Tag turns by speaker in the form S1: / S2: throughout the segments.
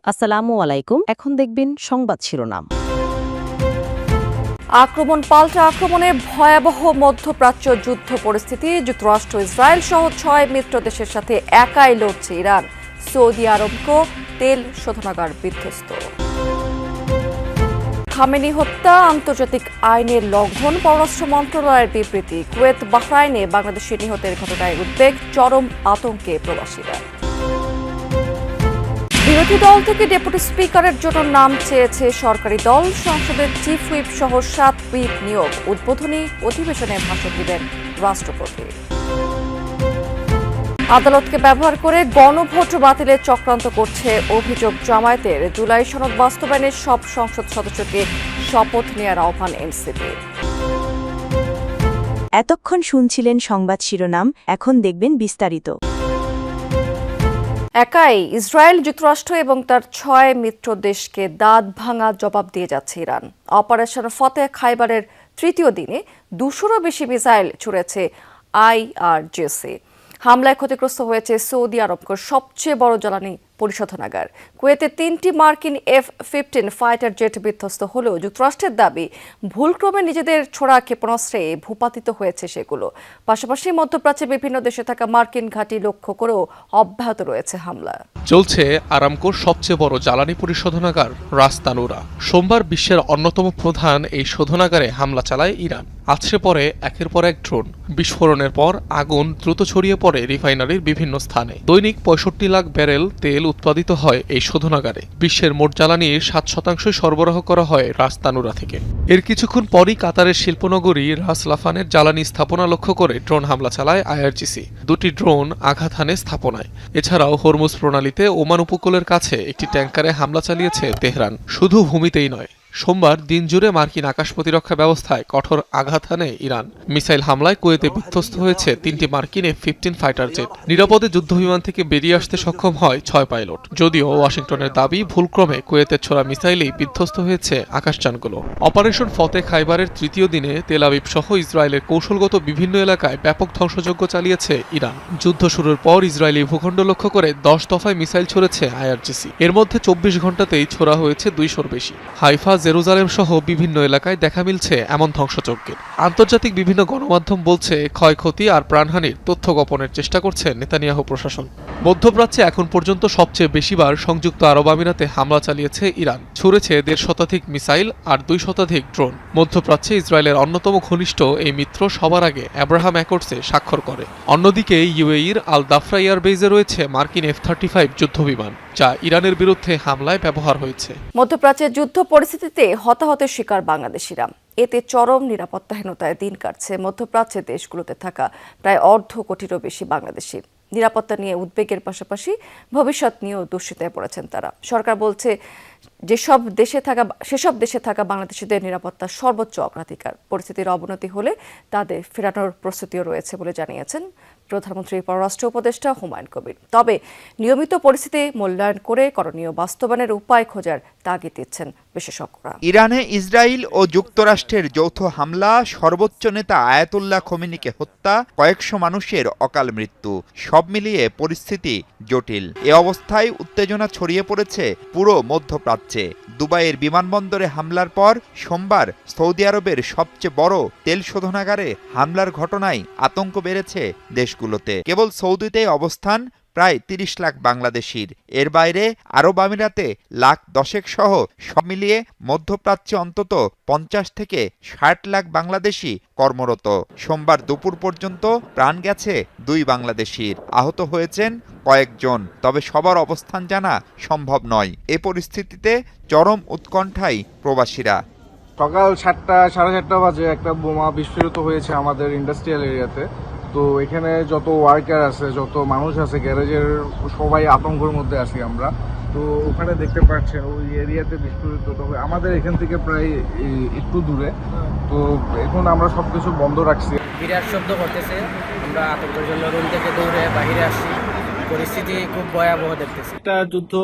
S1: আসসালামু আলাইকুম। এখন দেখবেন সংবাদ শিরোনাম।
S2: আক্রমণ পাল্টা আক্রমণে ভয়াবহ মধ্যপ্রাচ্য যুদ্ধ পরিস্থিতি। যুক্তরাষ্ট্র ইসরায়েল সহ 6 মিত্র দেশের সাথে একাই লড়ছে ইরান। সৌদি আরবকেও তেল শোধনাগার বিধ্বস্ত। খামেনি হত্যা আন্তর্জাতিক আইনের লঙ্ঘন, পররাষ্ট্র মন্ত্রণালয়ের বিবৃতি। কুয়েত বাহরাইনে বাংলাদেশি নিহতের ঘটনায় উদ্বেগ, চরম আতঙ্কে প্রবাসীরা। বিরোধী দল থেকে ডেপুটি স্পিকারের জন্য নাম চেয়েছে সরকারি দল। সংসদের চিফ হুইপ সহ 7 হুইপ নিয়োগ। উদ্বোধনী অধিবেশনে ভাষণ দিবেন রাষ্ট্রপতি। আদালতকে ব্যবহার করে গণভোট বাতিলের চক্রান্ত করছে অভিযোগ জামায়াতের। জুলাই সনদ বাস্তবায়নে সব সংসদ সদস্যকে শপথ নেওয়ার আহ্বান এনসিপির।
S3: এতক্ষণ শুনছিলেন সংবাদ শিরোনাম, এখন দেখবেন বিস্তারিত।
S2: একাই ইসরায়েল, যুক্তরাষ্ট্র এবং তার 6 মিত্র দেশকে দাঁত ভাঙা জবাব দিয়ে যাচ্ছে ইরান। অপারেশন ফতেহ খাইবারের তৃতীয় দিনে 200-রও বেশি মিসাইল ছুড়েছে আইআরজিসি। হামলায় ক্ষতিগ্রস্ত হয়েছে সৌদি আরবকে সবচেয়ে বড় জ্বালানি পরিশোধনাগার। কুয়েতে 3টি মার্কিন F-15 ফাইটার জেট বিধ্বস্ত হলেও যুক্তরাষ্ট্রের দাবি ভুলক্রমে নিজেদের ছোড়া ক্ষেপণাস্ত্রে ভূপাতিত হয়েছে সেগুলো। পাশাপাশি মধ্যপ্রাচ্যের বিভিন্ন দেশে থাকা মার্কিন ঘাঁটি লক্ষ্য করেও অব্যাহত রয়েছে হামলা।
S4: চলছে আরামকোর সবচেয়ে বড় জ্বালানি পরিশোধনাগার রাস তানুরা। সোমবার বিশ্বের অন্যতম প্রধান এই শোধনাগারে হামলা চালায় ইরান। আছড়ে পড়ে একের পর এক ড্রোন। বিস্ফোরণের পর আগুন দ্রুত ছড়িয়ে পড়ে রিফাইনারির বিভিন্ন স্থানে। দৈনিক 65 লাখ ব্যারেল তেল উৎপাদিত হয় এই শোধনাগারে। বিশ্বের মোট জ্বালানির 7% সরবরাহ করা হয় রাস তানুরা থেকে। এর কিছুক্ষণ পরই কাতারের শিল্পনগরী রাস লাফানের জ্বালানি স্থাপনা লক্ষ্য করে ড্রোন হামলা চালায় আইআরজিসি। 2টি ড্রোন আঘাত হানে স্থাপনায়। এছাড়াও হরমুজ প্রণালীতে ওমান উপকূলের কাছে একটি ট্যাঙ্কারে হামলা চালিয়েছে তেহরান। শুধু ভূমিতেই নয়, সোমবার দিনজুড়ে মার্কিন আকাশ প্রতিরক্ষা ব্যবস্থায় কঠোর আঘাত হানে ইরান। মিসাইল হামলায় কুয়েতে বিধ্বস্ত হয়েছে 3টি মার্কিন F-15 ফাইটার জেট। নিরাপদে যুদ্ধবিমান থেকে বেরিয়ে আসতে সক্ষম হয় 6 পাইলট। যদিও ওয়াশিংটনের দাবি ভুলক্রমে কুয়েতের ছোড়া মিসাইলেই বিধ্বস্ত হয়েছে আকাশযানগুলো। অপারেশন ফতেহ খাইবারের তৃতীয় দিনে তেল আবিব সহ ইসরায়েলের কৌশলগত বিভিন্ন এলাকায় ব্যাপক ধ্বংসযজ্ঞ চালিয়েছে ইরান। যুদ্ধ শুরুর পর ইসরায়েলি ভূখণ্ড লক্ষ্য করে 10 দফায় মিসাইল ছুড়েছে আইআরজিসি। এর মধ্যে 24 ঘণ্টাতেই ছোড়া হয়েছে 200-র বেশি। হাইফা, জেরুজালেম সহ বিভিন্ন এলাকায় দেখা মিলছে এমন ধ্বংসযজ্ঞের। আন্তর্জাতিক বিভিন্ন গণমাধ্যম বলছে ক্ষয়ক্ষতি আর প্রাণহানির তথ্য গোপনের চেষ্টা করছে নেতানিয়াহু প্রশাসন। মধ্যপ্রাচ্যে এখন পর্যন্ত সবচেয়ে বেশিবার সংযুক্ত আরব আমিরাতে হামলা চালিয়েছে ইরান। ছুড়েছে 1.5 শতাধিক মিসাইল আর 2 শতাধিক ড্রোন। মধ্যপ্রাচ্যে ইসরায়েলের অন্যতম ঘনিষ্ঠ এই মিত্র সবার আগে অ্যাব্রাহাম অ্যাকর্ডসে স্বাক্ষর করে। অন্যদিকে ইউএইর আল দাফরা এয়ারবেজে রয়েছে মার্কিন F-35 যুদ্ধবিমান, যা ইরানের বিরুদ্ধে হামলায় ব্যবহার হয়েছে।
S2: মধ্যপ্রাচ্যের যুদ্ধ পরিস্থিতিতে হতাহতের শিকার বাংলাদেশিরা। এতে চরম নিরাপত্তাহীনতায় দিন কাটছে মধ্যপ্রাচ্যের দেশগুলোতে থাকা প্রায় 1/2 কোটিরও বেশি বাংলাদেশি। নিরাপত্তা নিয়ে উদ্বেগের পাশাপাশি ভবিষ্যৎ নিয়েও দুশ্চিন্তায় পড়েছেন তারা। সরকার বলছে সেসব দেশে থাকা বাংলাদেশিদের নিরাপত্তা সর্বোচ্চ অগ্রাধিকার। পরিস্থিতির অবনতি হলে তাদের ফেরানোর প্রস্তুতিও রয়েছে বলে জানিয়েছেন প্রধানমন্ত্রীর পররাষ্ট্র উপদেষ্টা হুমায়ুন কবির। তবে নিয়মিত পরিস্থিতি মূল্যায়ন করে করণীয় বাস্তবায়নের উপায় খোঁজার তাগিদ দিচ্ছেন বিশেষজ্ঞরা।
S5: ইরানে ইসরায়েল ও যুক্তরাষ্ট্রের যৌথ হামলা, সর্বোচ্চ নেতা আয়াতুল্লাহ খোমেনিকে হত্যা, কয়েকশো মানুষের অকাল মৃত্যু, সব মিলিয়ে পরিস্থিতি জটিল। এ অবস্থায় উত্তেজনা ছড়িয়ে পড়েছে পুরো মধ্যপ্রাচ্যে। দুবাইয়ের বিমানবন্দরে হামলার পর সোমবার সৌদি আরবের সবচেয়ে বড় তেল শোধনাগারে হামলার ঘটনায় আতঙ্ক বেড়েছে দেশগুলোতে। কেবল সৌদিতে অবস্থান প্রায় 30 লাখ বাংলাদেশির। এর বাইরে আরব আমিরাতে লাখ 10 সহ সব মিলিয়ে মধ্যপ্রাচ্যে অন্তত 50 থেকে 60 লাখ বাংলাদেশি কর্মরত। সোমবার দুপুর পর্যন্ত প্রাণ গেছে 2 বাংলাদেশির, আহত হয়েছেন কয়েকজন। তবে সবার অবস্থান জানা সম্ভব নয়। এ পরিস্থিতিতে চরম উৎকণ্ঠায় প্রবাসীরা।
S6: সকাল 7টা সাড়ে 7টা বাজে একটা বোমা বিস্ফোরিত হয়েছে আমাদের ইন্ডাস্ট্রিয়াল এরিয়াতে। তো এখানে যত ওয়ার্কার আছে, যত মানুষ আছে গ্যারেজের, সবাই আতঙ্কের মধ্যে আছি আমরা। তো ওখানে দেখতে পাচ্ছেন ওই এরিয়াতে বিস্ফোরিত। তবে আমাদের এখান থেকে প্রায় একটু দূরে। তো এখন আমরা সবকিছু বন্ধ রাখছি।
S7: বিরাট শব্দ করতেছে, আমরা আতঙ্কের জন্য রুম থেকে দৌড়ে বাইরে আসছি। পরিস্থিতি খুব ভয়াবহ দেখতেছি।
S8: একটা যুদ্ধ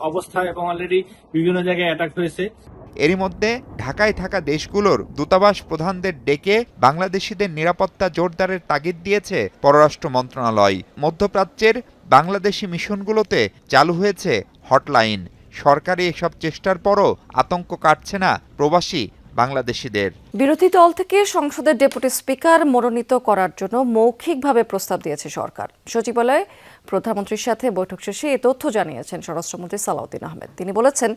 S8: অবস্থা এবং অলরেডি বিভিন্ন জায়গায় অ্যাটাক হয়েছে।
S5: এরই মধ্যে ঢাকায় থাকা দেশগুলোর দূতাবাস প্রধানদের ডেকে বাংলাদেশিদের নিরাপত্তা জোরদারের তাগিদ দিয়েছে পররাষ্ট্র মন্ত্রণালয়। মধ্যপ্রাচ্যের বাংলাদেশি মিশনগুলোতে চালু হয়েছে হটলাইন। সরকারি এসব চেষ্টার পরও আতঙ্ক কাটছে না প্রবাসী বাংলাদেশিদের।
S2: বিরোধী দল থেকে সংসদের ডেপুটি স্পিকার মনোনীত করার জন্য মৌখিকভাবে প্রস্তাব দিয়েছে সরকার। সচিবালয়ে প্রধানমন্ত্রীর সাথে বৈঠক শেষে এ তথ্য জানিয়েছেন স্বরাষ্ট্রমন্ত্রী সালাউদ্দিন আহমেদ। তিনি বলেছেন,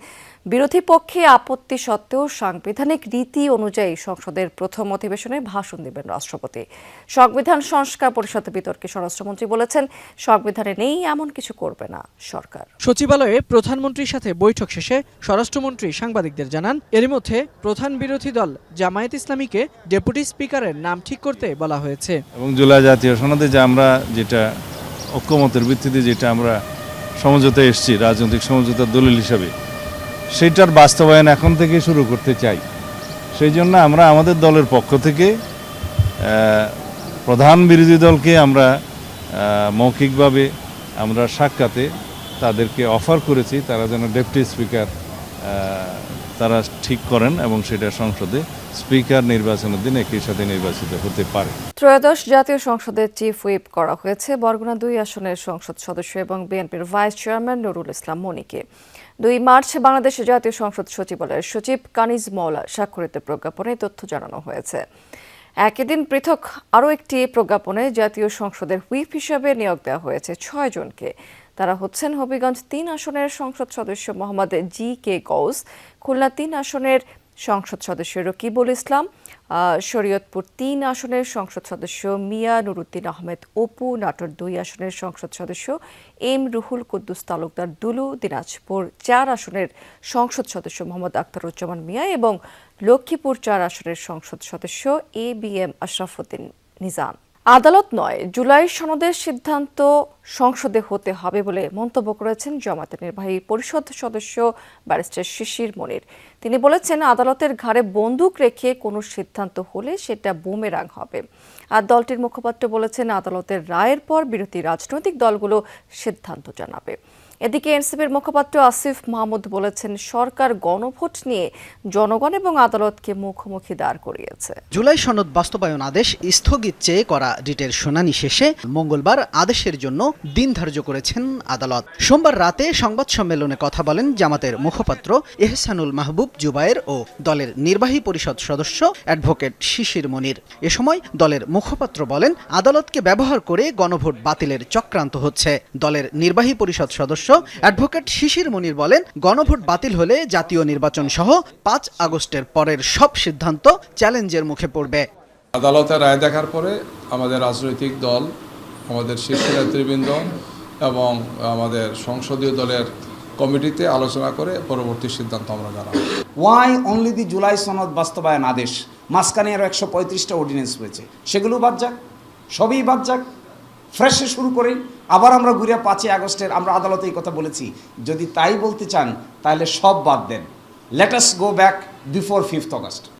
S2: বিরোধী পক্ষে আপত্তি সত্ত্বেও সাংবিধানিক রীতি অনুযায়ী সংসদের প্রথম অধিবেশনে ভাষণ দেবেন রাষ্ট্রপতি। সংবিধান সংস্কার পরিষদ বিতর্কে স্বরাষ্ট্রমন্ত্রী বলেছেন, সংবিধানে নেই এমন কিছু করবে না সরকার।
S9: সচিবালয়ে প্রধানমন্ত্রীর সাথে বৈঠক শেষে স্বরাষ্ট্রমন্ত্রী সাংবাদিকদের জানান, এরই মধ্যে প্রধান বিরোধী দল জামায়াত ইসলামীকে ডেপুটি স্পিকারের নাম ঠিক করতে বলা হয়েছে।
S10: এবং জুলাই জাতীয় সনদে যে আমরা যেটা ঐক্যমতের ভিত্তিতে যেটা আমরা সমঝোতায় এসেছি রাজনৈতিক সমঝোতার দলিল হিসাবে, সেইটার বাস্তবায়ন এখন থেকে শুরু করতে চাই। সেই জন্য আমরা আমাদের দলের পক্ষ থেকে প্রধান বিরোধী দলকে আমরা মৌখিকভাবে আমরা সাক্ষাতে তাদেরকে অফার করেছি তারা যেন ডেপুটি স্পিকার তারা ঠিক করেন এবং সেটা সংসদে স্পিকার নির্বাচনের দিন একই সাথে নির্বাচিত হতে পারে।
S2: ত্রয়োদশ জাতীয় সংসদের চিফ হুইপ করা হয়েছে বরগুনা 2 আসনের সংসদ সদস্য এবং বিএনপির ভাইস চেয়ারম্যান নুরুল ইসলাম মনিকে। 2 মার্চ বাংলাদেশ জাতীয় সংসদ সচিবালয়ের সচিব কানিজ মওলা স্বাক্ষরিত প্রজ্ঞাপনে তথ্য জানানো হয়েছে। একই দিন পৃথক আরও একটি প্রজ্ঞাপনে জাতীয় সংসদের হুইপ হিসেবে নিয়োগ দেওয়া হয়েছে 6 জনকে। তারা হচ্ছেন হবিগঞ্জ 3 আসনের সংসদ সদস্য মোহাম্মদ জি.কে. গৌস, খুলনা 3 আসনের সংসদ সদস্য রকিবুল ইসলাম, শরীয়তপুর 3 আসনের সংসদ সদস্য মিয়া নুরুদ্দিন আহমেদ অপু, নাটোর 2 আসনের সংসদ সদস্য এম রুহুল কুদ্দুস তালুকদার দুলু, দিনাজপুর 4 আসনের সংসদ সদস্য মোহাম্মদ আখতারুজ্জামান মিয়া এবং লক্ষ্মীপুর 4 আসনের সংসদ সদস্য এ.বি.এম. আশরাফুদ্দিন নিজাম। আদালত নয়, জুলাই সনদের সিদ্ধান্ত সংসদে হতে হবে বলে মন্তব্য করেছেন জামায়াতের নির্বাহী পরিষদ সদস্য ব্যারিস্টার শিশির মনির। তিনি বলেছেন, আদালতের ঘাড়ে বন্দুক রেখে কোনো সিদ্ধান্ত হলে সেটা বুমেরাং হবে। আর দলটির মুখপাত্র বলেছেন, আদালতের রায়ের পর বিরোধী রাজনৈতিক দলগুলো সিদ্ধান্ত জানাবে। এদিকে এনসিপির মুখপাত্র আসিফ মাহমুদ বলেছেন, সরকার গণভোট নিয়ে জনগণ এবং আদালতকে মুখোমুখি দাঁড় করিয়েছে।
S11: জুলাই সনদ বাস্তবায়ন আদেশ স্থগিত চেয়ে করা রিটের শুনানি শেষে মঙ্গলবার আদেশের জন্য দিন ধার্য করেছেন আদালত। সোমবার রাতে সংবাদ সম্মেলনে কথা বলেন জামাতের মুখপাত্র এহসানুল মাহবুব জুবায়ের ও দলের নির্বাহী পরিষদ সদস্য অ্যাডভোকেট শিশির মনির। এ সময় দলের মুখপাত্র বলেন, আদালতকে ব্যবহার করে গণভোট বাতিলের চক্রান্ত হচ্ছে। দলের নির্বাহী পরিষদ সদস্য অ্যাডভোকেট শিশির মনির বলেন, গণভোট বাতিল হলে জাতীয় নির্বাচন সহ 5 আগস্টের পরের সব সিদ্ধান্ত চ্যালেঞ্জের মুখে পড়বে।
S12: আদালতের রায় দেখার পরে আমাদের রাজনৈতিক দল, আমাদের শীর্ষ নেতৃবৃন্দ এবং আমাদের সংসদীয় দলের কমিটিতে আলোচনা করে পরবর্তী সিদ্ধান্ত আমরা জানাবো।
S13: ওয়াই অনলি দি জুলাই সনদ বাস্তবায়ন আদেশ, মাঝখানে আরও 135টা অর্ডিন্যান্স হয়েছে, সেগুলো বাদ যাক, সবই বাদ যাক, ফ্রেশে শুরু করি। আবার আমরা ঘুরে 5 আগস্টের আমরা আদালতে এই কথা বলেছি, যদি তাই বলতে চান তাহলে সব বাদ দেন। Let us go back before 5th August.